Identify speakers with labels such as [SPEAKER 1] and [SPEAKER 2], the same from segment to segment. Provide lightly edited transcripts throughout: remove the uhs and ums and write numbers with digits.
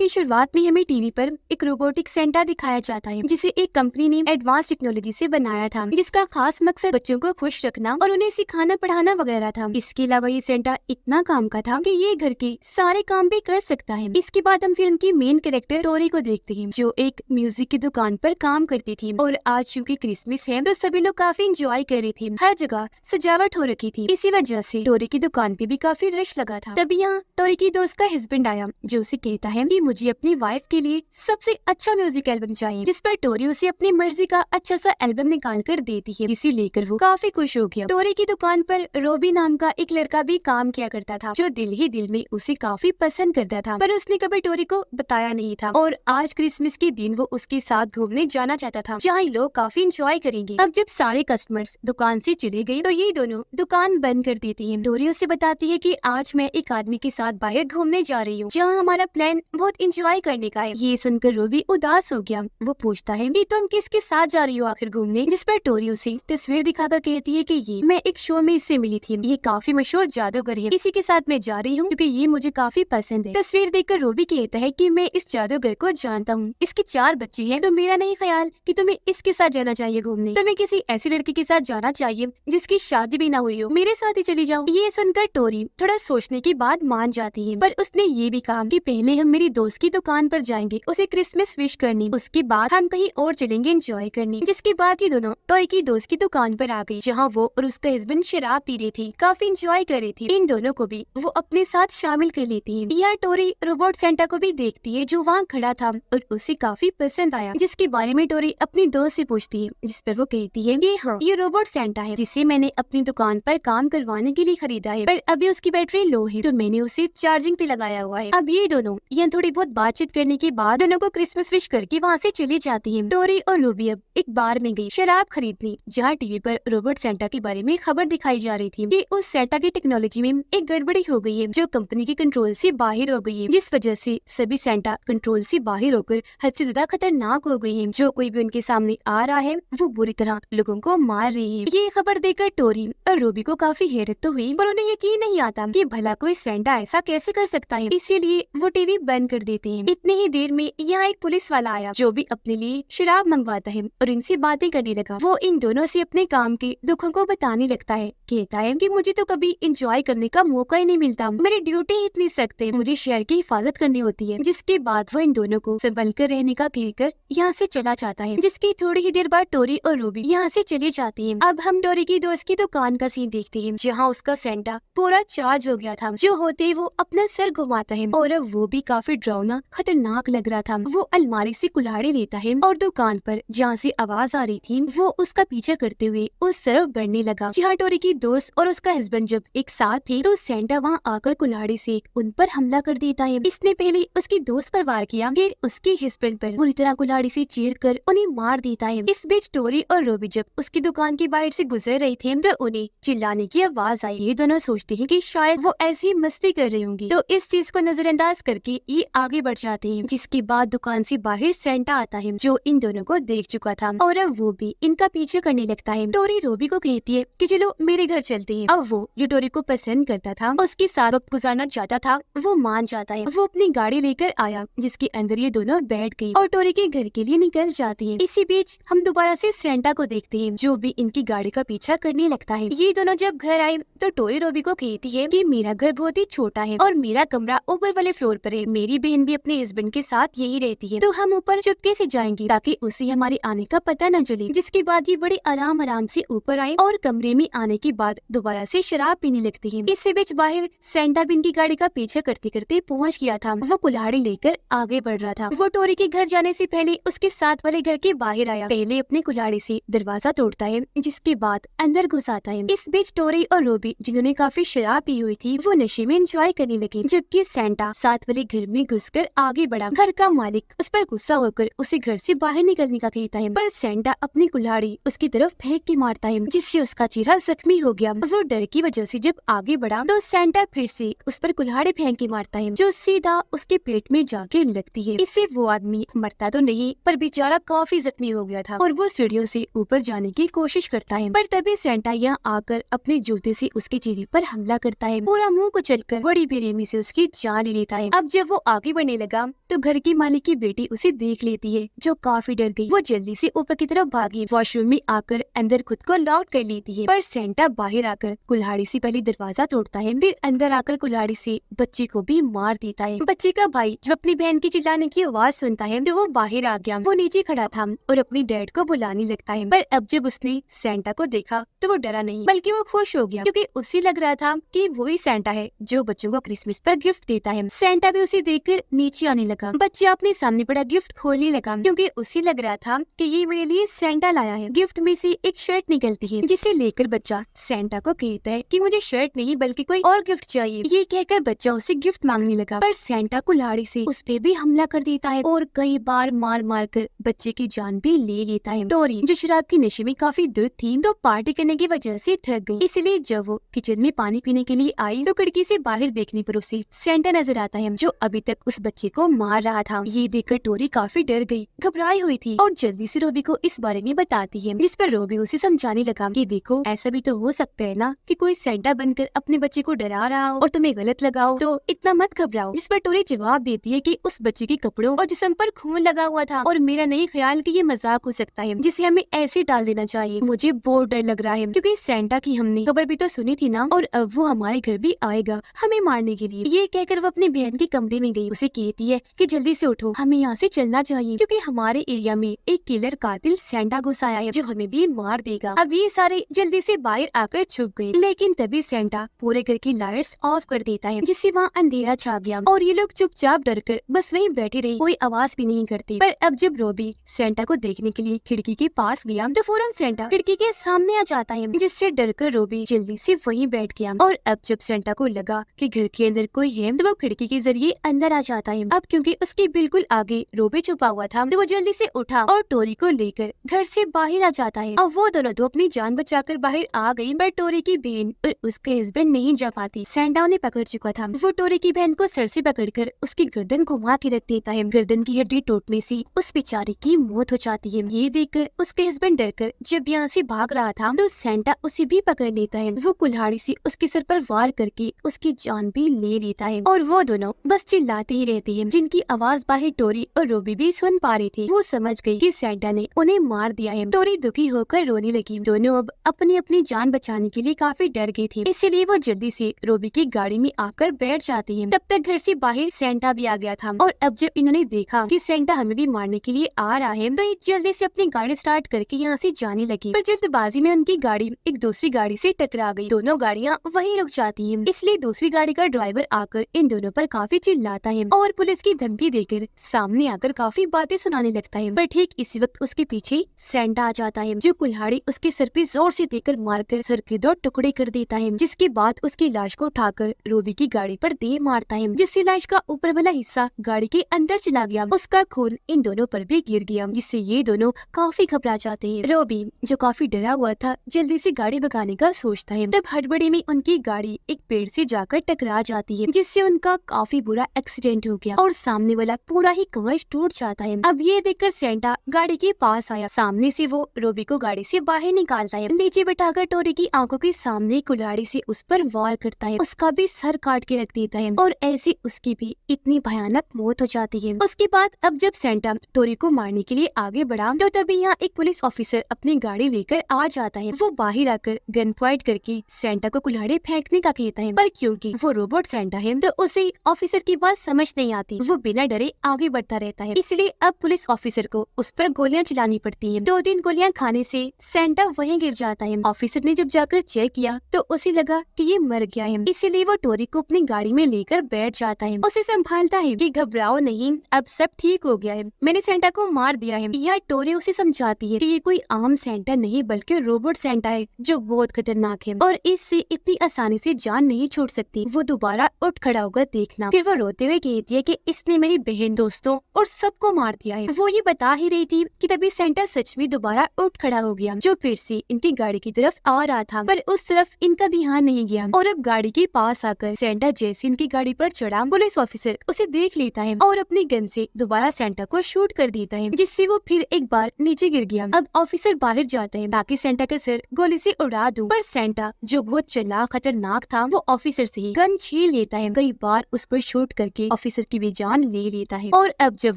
[SPEAKER 1] की शुरुआत में हमें टीवी पर एक रोबोटिक सेंटा दिखाया जाता है जिसे एक कंपनी ने एडवांस टेक्नोलॉजी से बनाया था, जिसका खास मकसद बच्चों को खुश रखना और उन्हें सिखाना पढ़ाना वगैरह था। इसके अलावा ये सेंटा इतना काम का था कि ये घर के सारे काम भी कर सकता है। इसके बाद हम फिल्म की मेन कैरेक्टर टोरी को देखते हैं, जो एक म्यूजिक की दुकान पर काम करती थी। और आज चूंकि क्रिसमस है तो सभी लोग काफी इंजॉय कर रहे थे, हर जगह सजावट हो रखी थी। इसी वजह से टोरी की दुकान पे भी काफी रश लगा था। तभी यहाँ टोरी की दोस्त का हस्बैंड आया, जो उसे कहता है कि मुझे अपनी वाइफ के लिए सबसे अच्छा म्यूजिक एल्बम चाहिए, जिस पर टोरी उसे अपनी मर्जी का अच्छा सा एल्बम निकाल कर देती है, जिसे लेकर वो काफी खुश हो गया। टोरी की दुकान पर रोबी नाम का एक लड़का भी काम किया करता था, जो दिल ही दिल में उसे काफी पसंद करता था, पर उसने कभी टोरी को बताया नहीं था। और आज क्रिसमस के दिन वो उसके साथ घूमने जाना चाहता था, जहाँ लोग काफी इंजॉय करेंगे। अब जब सारे कस्टमर्स दुकान से चले गए तो ये दोनों दुकान बंद कर देती है। टोरी उसे बताती है कि आज मैं एक आदमी के साथ बाहर घूमने जा रही हूँ, जहाँ हमारा प्लान बहुत इंजॉय करने का है। ये सुनकर रोबी उदास हो गया। वो पूछता है कि तुम किसके साथ जा रही हो आखिर घूमने, जिस पर टोरी उसे तस्वीर दिखाकर कहती है कि ये मैं एक शो में इससे मिली थी, ये काफी मशहूर जादूगर है, इसी के साथ मैं जा रही हूँ क्योंकि ये मुझे काफी पसंद है। तस्वीर देखकर रोबी कहता है कि मैं इस जादूगर को जानता हूँ, इसके 4 बच्चे हैं, तो मेरा नहीं ख्याल कि तुम्हें इसके साथ जाना चाहिए घूमने। तुम्हें किसी ऐसी लड़की के साथ जाना चाहिए जिसकी शादी भी ना हुई हो, मेरे साथ ही चली जाओ। ये सुनकर टोरी थोड़ा सोचने के बाद मान जाती है, पर उसने ये भी कहा कि पहले हम मेरी दोस्त की दुकान पर जाएंगे उसे क्रिसमस विश करनी, उसके बाद हम कहीं और चलेंगे एंजॉय करने। जिसके बाद ये दोनों टोरी की दोस्त की दुकान पर आ गई, जहाँ वो और उसका हस्बैंड शराब पी रही थी, काफी एंजॉय कर रही थी। इन दोनों को भी वो अपने साथ शामिल कर लेती है। यह टोरी रोबोट सेंटा को भी देखती है, जो वहाँ खड़ा था और उसे काफी पसंद आया, जिसके बारे में टोरी अपनी दोस्त से पूछती है, जिस पर वो कहती है कि हाँ, ये रोबोट सेंटा है, जिसे मैंने अपनी दुकान पर काम करवाने के लिए खरीदा है, पर अभी उसकी बैटरी लो है तो मैंने उसे चार्जिंग पे लगाया हुआ है। अब ये दोनों यहाँ थोड़ी बहुत बातचीत करने के बाद दोनों को क्रिसमस विश करके वहाँ से चली जाती है। टोरी और रूबी अब एक बार में गई शराब खरीदने, जहाँ टीवी पर रोबोट सेंटा के बारे में खबर दिखाई जा रही थी कि उस सेंटा की टेक्नोलॉजी में एक गड़बड़ी हो गई है, जो कंपनी के कंट्रोल से बाहर हो गई है, जिस वजह से सभी सेंटा कंट्रोल से बाहर होकर हद से ज्यादा खतरनाक हो गई है। जो कोई भी उनके सामने आ रहा है वो बुरी तरह लोगों को मार रही है। ये खबर देखकर टोरी और रूबी को काफी हैरत तो हुई, पर उन्हें यकीन नहीं आता कि भला कोई सेंटा ऐसा कैसे कर सकता है, इसीलिए वो टीवी बंद कर देते हैं। इतनी ही देर में यहाँ एक पुलिस वाला आया, जो भी अपने लिए शराब मंगवाता है और इनसे बातें करने लगा। वो इन दोनों से अपने काम के दुखों को बताने लगता है, कहता है कि मुझे तो कभी एंजॉय करने का मौका ही नहीं मिलता, मेरी ड्यूटी ही इतनी सख्त है, मुझे शहर की हिफाजत करनी होती है। जिसके बाद वो इन दोनों को संभल कर रहने का कहकर यहाँ से चला जाता है। जिसकी थोड़ी ही देर बाद टोरी और रूबी यहाँ से चली जाती है। अब हम टोरी की दोस्त की दुकान का सीन देखते हैं, जहाँ उसका सेंटा पूरा चार्ज हो गया था, जो होते ही वो अपना सर घुमाता है और अब वो भी काफी डरावना खतरनाक लग रहा था। वो अलमारी से कुल्हाड़ी लेता है और दुकान पर जहाँ से आवाज आ रही थी वो उसका पीछा करते हुए उस तरफ बढ़ने लगा। जहाँ टोरी की दोस्त और उसका हस्बैंड जब एक साथ थे तो सेंटा वहाँ आकर कुल्हाड़ी से उन पर हमला कर देता है। इसने पहले उसकी दोस्त पर वार किया, फिर उसके हस्बैंड पर बुरी तरह कुल्हाड़ी से चीर कर उन्हें मार देता है। इस बीच टोरी और रूबी जब उसकी दुकान की बाहर से गुजर रहे थे तो उन्हें चिल्लाने की आवाज आई। ये दोनों सोचते हैं कि शायद वो ऐसी मस्ती कर रही होंगी, तो इस चीज को नजरअंदाज करके ये आगे बढ़ जाते हैं। जिसके बाद दुकान से बाहर सेंटा आता है, जो इन दोनों को देख चुका था और अब वो भी इनका पीछे करने लगता है। टोरी रूबी को कहती है कि चलो मेरे घर चलते हैं। अब वो जो टोरी को पसंद करता था, उसके साथ वक्त गुजारना चाहता था, वो मान जाता है। वो अपनी गाड़ी लेकर आया, जिसके अंदर ये दोनों बैठ गई और टोरी के घर के लिए निकल जाती है। इसी बीच हम दोबारा से सेंटा को देखते हैं, जो भी इनकी गाड़ी का पीछा करने लगता है। ये दोनों जब घर आए तो टोरी रूबी को कहती है कि मेरा घर बहुत ही छोटा है और मेरा कमरा ऊपर वाले फ्लोर पर है, मेरी बहन भी अपने हस्बैंड के साथ यही रहती है, तो हम ऊपर चुपके से जाएंगे ताकि उसे हमारे आने का पता न चले। जिसके बाद ये बड़े आराम से ऊपर आए और कमरे में आने के बाद दोबारा से शराब पीने लगती है। इसी बीच बाहर सेंटा भी इनकी गाड़ी का पीछा करते करते पहुँच गया था। वो कुल्हाड़ी लेकर आगे बढ़ रहा था। वो टोरी के घर जाने से पहले उसके साथ वाले घर के बाहर आया, पहले अपनी कुल्हाड़ी से दरवाजा तोड़ता है, जिसके बाद अंदर घुस आता है। इस बीच टोरी और रूबी, जिन्होंने काफी शराब पी हुई थी, वो नशे में एंजॉय करने लगे, जबकि सेंटा साथ वाले घर में घुसकर आगे बढ़ा। घर का मालिक उस पर गुस्सा होकर उसे घर से बाहर निकलने का कहता है, पर सेंटा अपनी कुल्हाड़ी उसकी तरफ फेंक के मारता है, जिससे उसका चेहरा जख्मी हो गया। वो डर की वजह से जब आगे बढ़ा तो सेंटा फिर से उस पर कुल्हाड़ी फेंक के मारता है, जो सीधा उसके पेट में जाके लगती है। इससे वो आदमी मरता तो नहीं, पर बेचारा काफी जख्मी हो गया था और वो सीढ़ियों से ऊपर जाने की कोशिश करता है। पर तभी सेंटा यहाँ आकर अपने जूते से उसके चेहरे पर हमला करता है, पूरा मुंह कुचलकर बड़ी बेरहमी से उसकी जान ले लेता है। अब जब वो आगे आगे बढ़ने लगा तो घर की मालिक की बेटी उसे देख लेती है, जो काफी डर गई। वो जल्दी से ऊपर की तरफ भागी, वॉशरूम में आकर अंदर खुद को लॉक कर लेती है। पर सेंटा बाहर आकर कुल्हाड़ी से पहले दरवाजा तोड़ता है, फिर अंदर आकर कुल्हाड़ी से बच्चे को भी मार देता है। बच्चे का भाई जब अपनी बहन की चिल्लाने की आवाज सुनता है तो वो बाहर आ गया। वो नीचे खड़ा था और अपनी डैड को बुलाने लगता है, पर अब जब उसने सेंटा को देखा तो वो डरा नहीं, बल्कि वो खुश हो गया, क्योंकि उसे लग रहा था कि वही सेंटा है जो बच्चों को क्रिसमस पर गिफ्ट देता है। सेंटा भी उसे देखकर नीचे आने लगा। बच्चा अपने सामने पड़ा गिफ्ट खोलने लगा, क्योंकि उसे लग रहा था कि ये मेरे लिए सेंटा लाया है। गिफ्ट में से एक शर्ट निकलती है, जिसे लेकर बच्चा सेंटा को कहता है कि मुझे शर्ट नहीं बल्कि कोई और गिफ्ट चाहिए। ये कहकर बच्चा उसे गिफ्ट मांगने लगा, पर सेंटा कुल्हाड़ी से उस पे भी हमला कर देता है और कई बार मार मार कर बच्चे की जान भी ले लेता है। टोरी जो शराब की नशे में काफी दूर थी, तो पार्टी करने की वजह से थक गई, इसलिए जब वो किचन में पानी पीने के लिए आई तो खिड़की से बाहर देखने पर उसे सेंटा नजर आता है, जो अभी तक उस बच्चे को मार रहा था। ये देखकर टोरी काफी डर गई, घबराई हुई थी और जल्दी से रोबी को इस बारे में बताती है, जिस पर रोबी उसे समझाने लगा कि देखो ऐसा भी तो हो सकता है ना कि कोई सेंटा बनकर अपने बच्चे को डरा रहा हो और तुम्हें गलत लगाओ, तो इतना मत घबराओ। जिस पर टोरी जवाब देती है कि उस बच्चे के कपड़ों और जिस्म पर खून लगा हुआ था और मेरा नहीं ख्याल कि ये मजाक हो सकता है, जिसे हमें ऐसे डाल देना चाहिए। मुझे बहुत डर लग रहा है, क्योंकि सेंटा की हमने खबर भी तो सुनी थी ना, और अब वो हमारे घर भी आएगा हमें मारने के लिए। ये कहकर वो अपनी बहन के कमरे में गई, उसे कहती है कि जल्दी से उठो, हमें यहाँ से चलना चाहिए, क्योंकि हमारे एरिया में एक किलर कातिल सेंटा घुस आया है जो हमें भी मार देगा। अब ये सारे जल्दी से बाहर आकर छुप गए, लेकिन तभी सेंटा पूरे घर की लाइट्स ऑफ कर देता है, जिससे वहाँ अंधेरा छा गया और ये लोग चुपचाप डरकर बस वहीं बैठे रहे, कोई आवाज भी नहीं करते। पर अब जब रोबी सेंटा को देखने के लिए खिड़की के पास गया तो फौरन सेंटा खिड़की के सामने आ जाता है, जिससे डरकर रोबी जल्दी से वहीं बैठ गया। और अब जब सेंटा को लगा कि घर के अंदर कोई है तो वो खिड़की के जरिए अंदर आ जाता है। अब क्योंकि उसके बिल्कुल आगे रोबी छुपा हुआ था तो वो जल्दी से उठा और टोरी को लेकर घर से बाहर आ जाता है। अब वो दोनों तो अपनी जान बचाकर बाहर आ गई, पर टोरी की बहन और उसके हस्बैंड नहीं जा पाती। सेंटा उन्हें पकड़ चुका था। वो टोरी की बहन को सर से पकड़कर उसकी गर्दन घुमा के रख देता है। गर्दन की हड्डी टूटने से उस बेचारी की मौत हो जाती है। ये देखकर उसके हस्बैंड डरकर जब यहाँ से भाग रहा था तो सेंटा उसे भी पकड़ लेता है। वो कुल्हाड़ी से उसके सर पर वार करके उसकी जान भी ले लेता है और वो दोनों बस चिल्लाते ही रहती है, जिनकी आवाज बाहर टोरी और रोबी भी सुन पा रही थी। वो समझ गई कि सेंटा ने उन्हें मार दिया है। टोरी दुखी होकर रोने लगी। दोनों अब अपनी अपनी जान बचाने के लिए काफी डर गई थी, इसलिए वो जल्दी से रोबी की गाड़ी में आकर बैठ जाती है। तब तक घर से बाहर सेंटा भी आ गया था और अब जब इन्होंने देखा कि सेंटा हमें भी मारने के लिए आ रहा है तो ये जल्दी से अपनी गाड़ी स्टार्ट करके यहाँ से जाने लगी। पर जल्दबाजी में उनकी गाड़ी एक दूसरी गाड़ी से टकरा गई। दोनों गाड़ियाँ वहीं रुक जाती हैं, इसलिए दूसरी गाड़ी का ड्राइवर आकर इन दोनों पर काफी चिल्लाता है और पुलिस की धमकी देकर सामने आकर काफी बातें सुनाने लगता है। पर ठीक इसी वक्त उसके पीछे सेंटा आ जाता है, जो कुल्हाड़ी उसके सर पे जोर से देकर मारकर सर के 2 टुकड़े कर देता है, जिसके बाद उसकी लाश को उठाकर रोबी की गाड़ी पर दे मारता है, जिससे लाश का ऊपर वाला हिस्सा गाड़ी के अंदर चला गया। उसका खून इन दोनों पर भी गिर गया, जिससे ये दोनों काफी घबरा जाते हैं। रोबी जो काफी डरा हुआ था जल्दी से गाड़ी भगाने का सोचता है। तब हड़बड़ी में उनकी गाड़ी एक पेड़ से जाकर टकरा जाती है, जिससे उनका काफी बुरा एक्सीडेंट हो गया और सामने वाला पूरा ही कवच टूट जाता है। अब ये देखकर सेंटा गाड़ी के पास आया। सामने से वो रोबी को गाड़ी से बाहर निकालता है, नीचे बैठाकर टोरी की आंखों के सामने कुल्हाड़ी से उस पर वार करता है, उसका भी सर काट के रख देता है और ऐसी उसकी भी इतनी भयानक मौत हो जाती है। उसके बाद अब जब सेंटा टोरी को मारने के लिए आगे बढ़ा तो तभी यहाँ एक पुलिस ऑफिसर अपनी गाड़ी लेकर आ जाता है। वो बाहर आकर गन पॉइंट करके सेंटा को कुल्हाड़ी फेंकने का कहता है, पर क्योंकि वो रोबोट सेंटा है तो उसे ऑफिसर की बात समझ नहीं आती। वो बिना डरे आगे बढ़ता रहता है, इसलिए अब पुलिस ऑफिसर को उस पर गोलियां चलानी पड़ती हैं। 2-3 गोलियां खाने से सेंटा वहीं गिर जाता है। ऑफिसर ने जब जाकर चेक किया तो उसे लगा कि ये मर गया है, इसीलिए वो टोरी को अपनी गाड़ी में लेकर बैठ जाता है। उसे संभालता है कि घबराओ नहीं, अब सब ठीक हो गया है, मैंने सेंटा को मार दिया है। यह टोरी उसे समझाती है कि ये कोई आम सेंटा नहीं बल्कि रोबोट सेंटा है जो बहुत खतरनाक है और इससे इतनी आसानी से जान नहीं छोड़ सकती। वो दोबारा उठ खड़ा होकर देखना। फिर वो रोते हुए कहती है कि इसने मेरी बहन, दोस्तों और सबको मार दिया है। वो ये बता ही रही थी कि तभी सेंटा सच में दोबारा उठ खड़ा हो गया, जो फिर से इनकी गाड़ी की तरफ आ रहा था, पर उस तरफ इनका ध्यान नहीं गया। और अब गाड़ी के पास आकर सेंटा जैसे इनकी गाड़ी पर चढ़ा, पुलिस ऑफिसर उसे देख लेता है और अपनी गन से दोबारा सेंटा को शूट कर देता है, जिससे वो फिर एक बार नीचे गिर गया। अब ऑफिसर बाहर जाता है ताकि सेंटा का सिर गोली से उड़ा दूं, पर सेंटा जो बहुत चालाक खतरनाक था वो ऑफिसर से ही गन छीन लेता है। कई बार उस पर शूट करके ऑफिसर की भी जान ले लेता है। और अब जब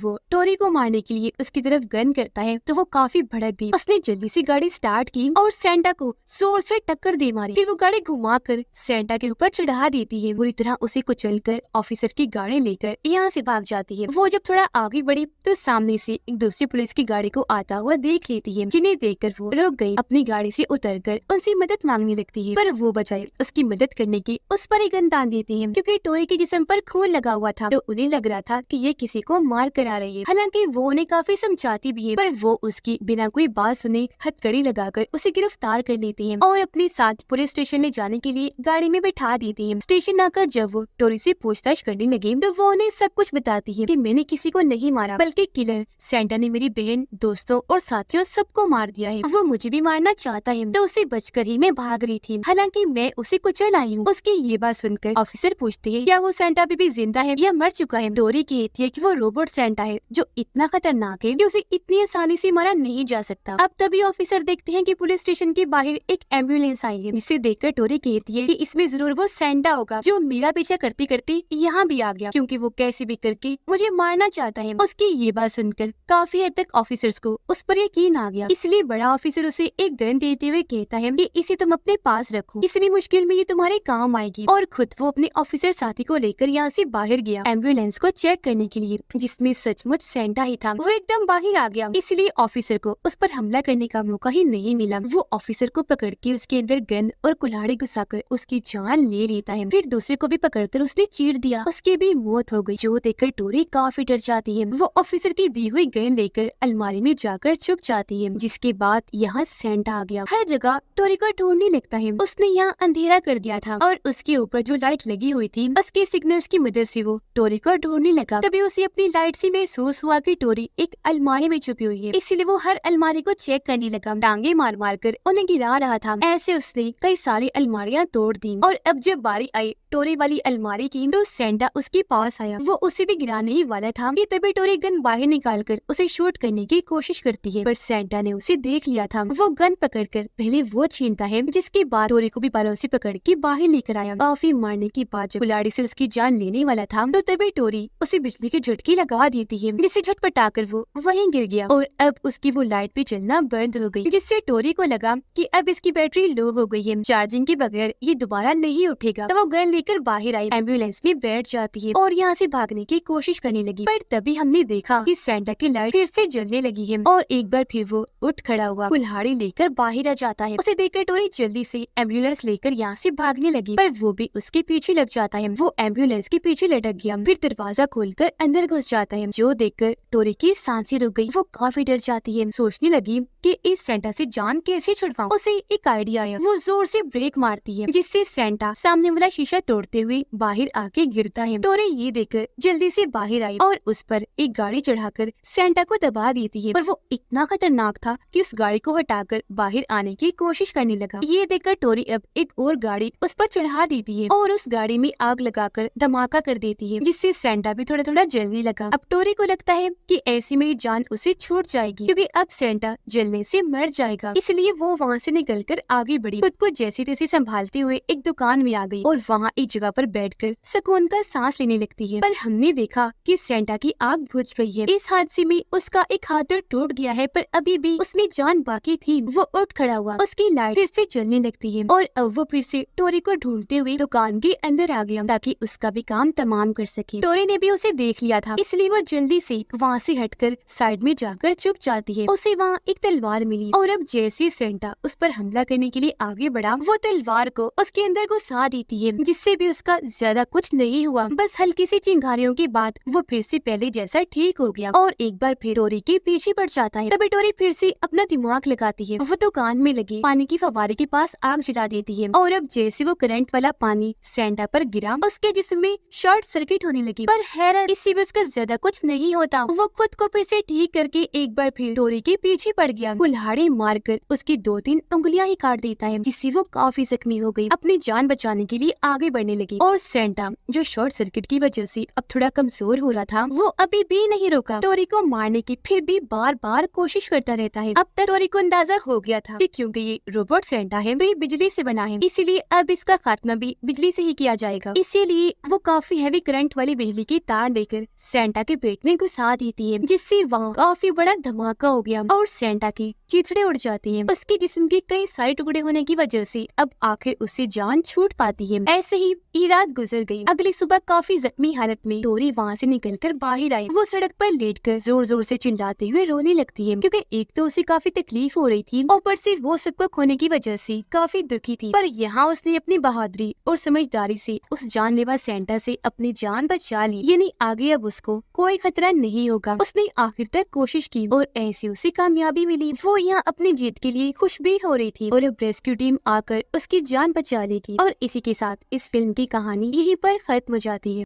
[SPEAKER 1] वो टोरी को मारने के लिए उसकी तरफ गन करता है तो वो काफी भड़क गई। उसने जल्दी से गाड़ी स्टार्ट की और सेंटा को जोर से टक्कर दे मारी। फिर वो गाड़ी घुमाकर सेंटा के ऊपर चढ़ा देती है। बुरी तरह उसे कुचलकर ऑफिसर की गाड़ी लेकर यहाँ से भाग जाती है। वो जब थोड़ा आगे बढ़ी तो सामने से एक दूसरी पुलिस की गाड़ी को आता हुआ देख लेती है, जिन्हें देखकर वो रुक गई। अपनी गाड़ी से उतरकर उनसे मदद मांगने लगती है, पर वो बचाए उसकी मदद करने की उस पर ही गन तान देती है, क्योंकि टोरी के जिस्म पर खून लगा हुआ था तो उन्हें लग रहा था कि ये किसी को मार कर आ रही है। हालांकि वो उन्हें काफी समझाती भी है, पर वो उसकी बिना कोई बात सुने हथकड़ी लगाकर उसे गिरफ्तार कर लेती है और अपने साथ पुलिस स्टेशन ले जाने के लिए गाड़ी में बैठा देती है। स्टेशन आकर जब वो टोरी से पूछताछ करने लगी तो वो उन्हें सब कुछ बताती है कि मैंने किसी को नहीं मारा, बल्कि किलर सेंटा ने मेरी बहन, दोस्तों और साथियों सबको मार दिया है। वो मुझे भी मारना चाहता है तो उसे बचकर ही मैं भाग रही थी, हालांकि मैं उसे कुचल आई हूँ। उसकी ये बात सुनकर ऑफिसर पूछते हैं क्या वो सेंटा अभी भी जिंदा है या मर चुका है। टोरी कहती है कि वो रोबोट सेंटा है जो इतना खतरनाक है कि उसे इतनी आसानी से मारा नहीं जा सकता। अब तभी ऑफिसर देखते हैं कि पुलिस स्टेशन के बाहर एक एम्बुलेंस आई है, जिसे देखकर टोरी कहती है कि इसमें जरूर वो सेंटा होगा जो मेरा पीछा करते करते यहाँ भी आ गया, क्योंकि वो कैसे भी करके मुझे मारना चाहता है। उसकी ये बात सुनकर काफी हद तक ऑफिसर्स को उस पर यकीन आ गया, इसलिए बड़ा ऑफिसर उसे एक गन देते हुए कहता है कि इसे तुम अपने पास रखो, किसी भी मुश्किल में ये तुम्हारे काम आएगी। और खुद वो अपने ऑफिसर साथी को लेकर यहाँ से बाहर गया एम्बुलेंस को चेक करने के लिए, जिसमें सचमुच सेंटा ही था। वो एकदम बाहर आ गया, इसलिए ऑफिसर को उस पर हमला करने का मौका ही नहीं मिला। वो ऑफिसर को पकड़ के उसके अंदर गन और कुल्हाड़ी घुसाकर उसकी जान ले लेता है। फिर दूसरे को भी पकड़कर उसने चीर दिया, उसकी भी मौत हो गई, जो देखकर टोरी काफी डर जाती है। वो ऑफिसर की दी हुई गन लेकर अलमारी में जाकर छुप जाती है, जिसके बाद यहाँ सेंटा आ गया। हर जगह टोरी को ढूंढने लगता है। उसने यहाँ अंधेरा कर दिया था और उसके ऊपर जो लाइट लगी हुई थी उसके सिग्नल्स की मदद से वो टोरी को ढूंढने लगा। तभी उसे अपनी लाइट से महसूस हुआ कि टोरी एक अलमारी में छुपी हुई है, इसलिए वो हर अलमारी को चेक करने लगा, टांगे मार मार कर उन्हें गिरा रहा था। ऐसे उसने कई सारी अलमारियां तोड़ दी और अब जब बारी आई टोरी वाली अलमारी की तो सेंटा उसके पास आया। वो उसे भी गिराने ही वाला था कि तभी टोरी गन बाहर निकालकर उसे शूट करने की कोशिश करती है, पर सेंटा ने उसे देख लिया था। वो गन पकड़कर पहले वो छीनता है, जिसके बाद टोरी को भी बालों से पकड़ के बाहर लेकर आया। काफी मारने के बाद जब कुल्हाड़ी से उसकी जान लेने वाला था तो तभी टोरी उसे बिजली के झटके लगा देती है, जिससे झटपटाकर वो वहीं गिर गया और अब उसकी वो लाइट भी चलना बंद हो गई, जिससे टोरी को लगा कि अब इसकी बैटरी लो हो गई है, चार्जिंग के बगैर ये दोबारा नहीं उठेगा। तो वो गन लेकर बाहर आई, एम्बुलेंस में बैठ जाती है और यहाँ से भागने की कोशिश करने लगी। पर तभी हमने देखा कि सेंटा की लाइट फिर से जलने लगी है और एक बार फिर वो उठ खड़ा हुआ, कुल्हाड़ी लेकर बाहर आ जाता है। उसे देखकर टोरी जल्दी से एम्बुलेंस लेकर यहाँ से भागने लगी, पर वो भी उसके पीछे लग जाता है। वो एम्बुलेंस के पीछे लटक गया, फिर दरवाजा खोलकर अंदर घुस जाता है, जो देखकर टोरी की सांसें रुक गई। वो काफी डर जाती है, सोचने लगी कि इस सेंटा से जान कैसे छुड़वाऊं। उसे एक आइडिया आया, वो जोर से ब्रेक मारती है, जिससे सेंटा सामने वाला शीशा तोड़ते हुए बाहर आके गिरता है। टोरी ये देखकर जल्दी से बाहर आई और उस पर एक गाड़ी चढ़ाकर सेंटा को दबा देती है, पर वो इतना खतरनाक था कि उस गाड़ी को हटाकर बाहर आने की कोशिश करने लगा। ये देखकर टोरी अब एक और गाड़ी उस पर चढ़ा देती है और उस गाड़ी में आग लगाकर धमाका कर देती है, जिससे सेंटा भी थोड़ा थोड़ा जलने लगा। अब टोरी को लगता है कि ऐसी मेरी जान उसे छूट जाएगी, क्योंकि अब सेंटा जलने से मर जाएगा, इसलिए वो वहाँ से निकलकर आगे बढ़ी। खुद को जैसे तैसे संभालते हुए एक दुकान में आ गई और वहाँ एक जगह पर बैठकर सुकून का सांस लेने लगती है। पर हमने देखा कि सेंटा की आग बुझ गई है। इस हादसे में उसका एक हाथ तो टूट गया है, पर अभी भी उसमें जान बाकी थी। वो उठ खड़ा हुआ, उसकी लाइट फिर से जलने लगती है और अब वो फिर से टोरी को ढूंढते हुए दुकान के अंदर आ गया, ताकि उसका भी काम तमाम कर सके। टोरी ने भी उसे देख लिया था, इसलिए वो जल्दी से वहाँ से हटकर साइड में जाकर चुप जाती है। उसे वहाँ एक तलवार मिली और अब जैसे सेंटा उस पर हमला करने के लिए आगे बढ़ा, वो तलवार को उसके अंदर घुसा देती है, जिससे भी उसका ज्यादा कुछ नहीं हुआ। बस हल्की सी चिंगारियों के बाद वो फिर से पहले जैसा ठीक हो गया और एक बार फिर टोरी के पीछे पड़ जाता है। तभी टोरी फिर से अपना दिमाग लगाती है। वो दुकान में लगे पानी की फव्वारे के पास आग जला देती है और अब जैसे वो करंट वाला पानी सेंटा पर गिरा, उसके जिस्म में शॉर्ट सर्किट होने लगी। पर हैरत, इससे भी उसका ज्यादा कुछ नहीं होता। वो खुद को फिर से ठीक करके एक बार फिर टोरी के पीछे पड़ गया। कुल्हाड़ी मारकर उसकी 2-3 उंगलियां ही काट देता है, जिससे वो काफी जख्मी हो गई। अपनी जान बचाने के लिए आगे बढ़ने लगी और सेंटा जो शॉर्ट सर्किट की वजह से अब थोड़ा कमजोर हो रहा था, वो अभी भी नहीं रुका टोरी को मारने की, फिर भी बार बार कोशिश करता रहता है। अब तक टोरी को अंदाजा हो गया था कि क्योंकि ये रोबोट सेंटा है तो ये बिजली से बना है, इसीलिए अब इसका खात्मा भी बिजली से ही किया जाएगा। इसीलिए वो काफी हैवी करंट वाली बिजली की तार लेकर सेंटा के पेट में घुसा देती है, जिससे वहाँ काफी बड़ा धमाका हो गया और सेंटा की चीथड़े उड़ जाती हैं। उसके जिस्म के कई सारे टुकड़े होने की वजह से अब आखिर उससे जान छूट पाती है। ऐसे ही ये रात गुजर गई। अगली सुबह काफी जख्मी हालत में टोरी वहाँ से निकलकर बाहर आई। वो सड़क पर लेटकर जोर जोर से चिल्लाते हुए रोने लगती है, क्योंकि एक तो उसे काफी तकलीफ हो रही थी, ऊपर से वो सबको खोने की वजह से काफी दुखी थी। पर यहाँ उसने अपनी बहादुरी और समझदारी से उस जानलेवा सेंटा से अपनी जान बचा ली, यानी आगे अब उसको कोई खतरा नहीं होगा। उसने आखिर तक कोशिश की और ऐसे उसे कामयाबी मिली। वो यहाँ अपनी जीत के लिए खुश भी हो रही थी और अब रेस्क्यू टीम आकर उसकी जान बचा लेगी। और इसी के साथ इस फिल्म की कहानी यहीं पर खत्म हो जाती है।